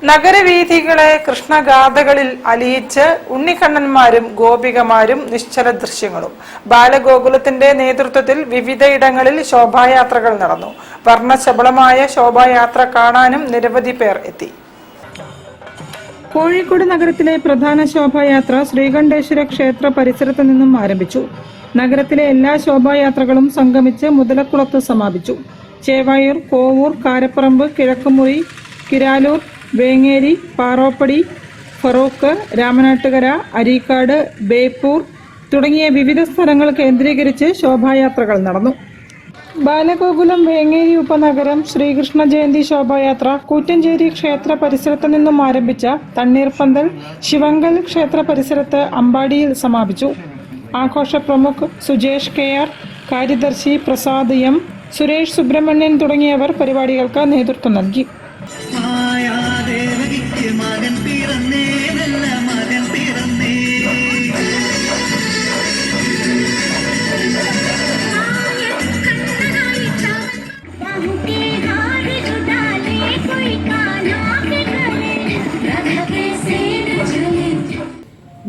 നഗരവീഥികളെ കൃഷ്ണഗാഥകളിൽ അലിയിച്ച് ഉണ്ണിക്കണ്ണന്മാരും ഗോപികമാരും നിശ്ചല ദൃശ്യങ്ങളും. ബാലഗോകുലത്തിന്റെ നേതൃത്വത്തിൽ വിവിധയിടങ്ങളിൽ ശോഭായാത്രകൾ നടന്നു. വർണ്ണശബളമായ ശോഭായാത്ര കാണാനും നിരവധി പേർ എത്തി. കോഴിക്കോട് നഗരത്തിലെ പ്രധാന ശോഭായാത്ര ശ്രീകണ്ഠേശ്വര ക്ഷേത്ര പരിസരത്ത് നിന്നും ആരംഭിച്ചു. നഗരത്തിലെ എല്ലാ ശോഭായാത്രകളും സംഗമിച്ച് മുതലക്കുളത്ത് സമാപിച്ചു. ചേവായൂർ, കോവൂർ, കാരപ്പറമ്പ്, കിഴക്കുമുറി, കിരാലൂർ, വേങ്ങേരി, പാറോപ്പടി, ഫറോക്ക്, രാമനാട്ടുകര, അരീക്കാട്, ബേപ്പൂർ തുടങ്ങിയ വിവിധ സ്ഥലങ്ങൾ കേന്ദ്രീകരിച്ച് ശോഭായാത്രകൾ നടന്നു. ബാലഗോകുലം വേങ്ങേരി ഉപനഗരം ശ്രീകൃഷ്ണ ജയന്തി ശോഭായാത്ര കൂറ്റഞ്ചേരി ക്ഷേത്ര പരിസരത്ത് നിന്നും ആരംഭിച്ച തണ്ണീർപ്പന്തൽ ശിവങ്കൽ ക്ഷേത്ര പരിസരത്ത് അമ്പാടിയിൽ സമാപിച്ചു. ആഘോഷ പ്രമുഖ് സുജേഷ് കെ.ആർ, കാര്യദർശി പ്രസാദ് എം, സുരേഷ് സുബ്രഹ്മണ്യൻ തുടങ്ങിയവർ പരിപാടികൾക്ക് നേതൃത്വം നൽകി.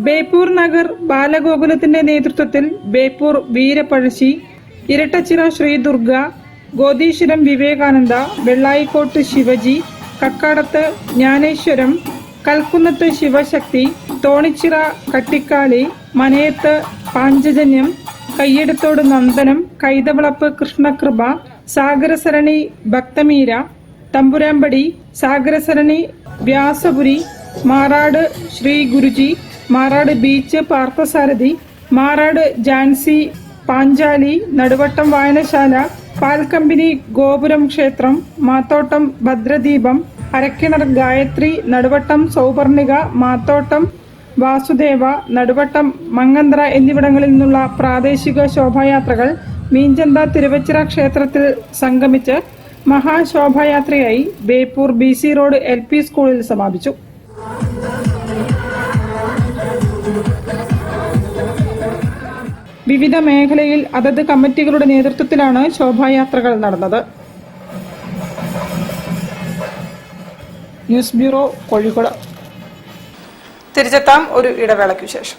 ബേപ്പൂർ നഗർ ബാലഗോകുലത്തിന്റെ നേതൃത്വത്തിൽ ബേപ്പൂർ വീരപഴശ്ശി, ഇരട്ടച്ചിറ ശ്രീ ദുർഗ, ഗോദീശ്വരം വിവേകാനന്ദ, വെള്ളായിക്കോട്ട് ശിവജി, കക്കാടത്ത് ജ്ഞാനേശ്വരം, കൽക്കുന്നത്ത് ശിവശക്തി, തോണിച്ചിറ കട്ടിക്കാലി, മനയത്ത് പാഞ്ചജന്യം, കയ്യെടുത്തോട് നന്ദനം, കൈതവളപ്പ് കൃഷ്ണകൃപ, സാഗരസരണി ഭക്തമീര, തമ്പുരാമ്പടി, സാഗരസരണി വ്യാസപുരി, മാറാട് ശ്രീ ഗുരുജി, മാറാട് ബീച്ച് പാർത്ഥസാരഥി, മാറാട് ജാൻസി പാഞ്ചാലി, നടുവട്ടം വായനശാല, പാൽക്കമ്പനി ഗോപുരം ക്ഷേത്രം, മാത്തോട്ടം ഭദ്രദീപം, അരക്കിണർ ഗായത്രി, നടുവട്ടം സൗപർണിക, മാത്തോട്ടം വാസുദേവ, നടുവട്ടം മങ്ങന്തറ എന്നിവിടങ്ങളിൽ നിന്നുള്ള പ്രാദേശിക ശോഭായാത്രകൾ മീഞ്ചന്ത തിരുവച്ചിറ ക്ഷേത്രത്തിൽ സംഗമിച്ച് മഹാശോഭായാത്രയായി ബേപ്പൂർ BC റോഡ് LP സ്കൂളിൽ സമാപിച്ചു. വിവിധ മേഖലയിൽ അതത് കമ്മിറ്റികളുടെ നേതൃത്വത്തിലാണ് ശോഭായാത്രകൾ നടന്നത്. News bureau, Kozhikode. തിരിച്ചെത്താം ഒരു ഇടവേളയ്ക്കു ശേഷം.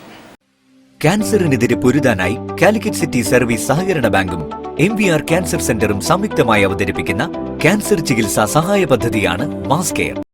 ക്യാൻസറിനെതിരെ പൊരുതാനായി കാലിക്കറ്റ് സിറ്റി സർവീസ് സഹകരണ ബാങ്കും MVR ക്യാൻസർ സെന്ററും സംയുക്തമായി അവതരിപ്പിക്കുന്ന ക്യാൻസർ ചികിത്സാ സഹായ പദ്ധതിയാണ് മാസ് കെയർ.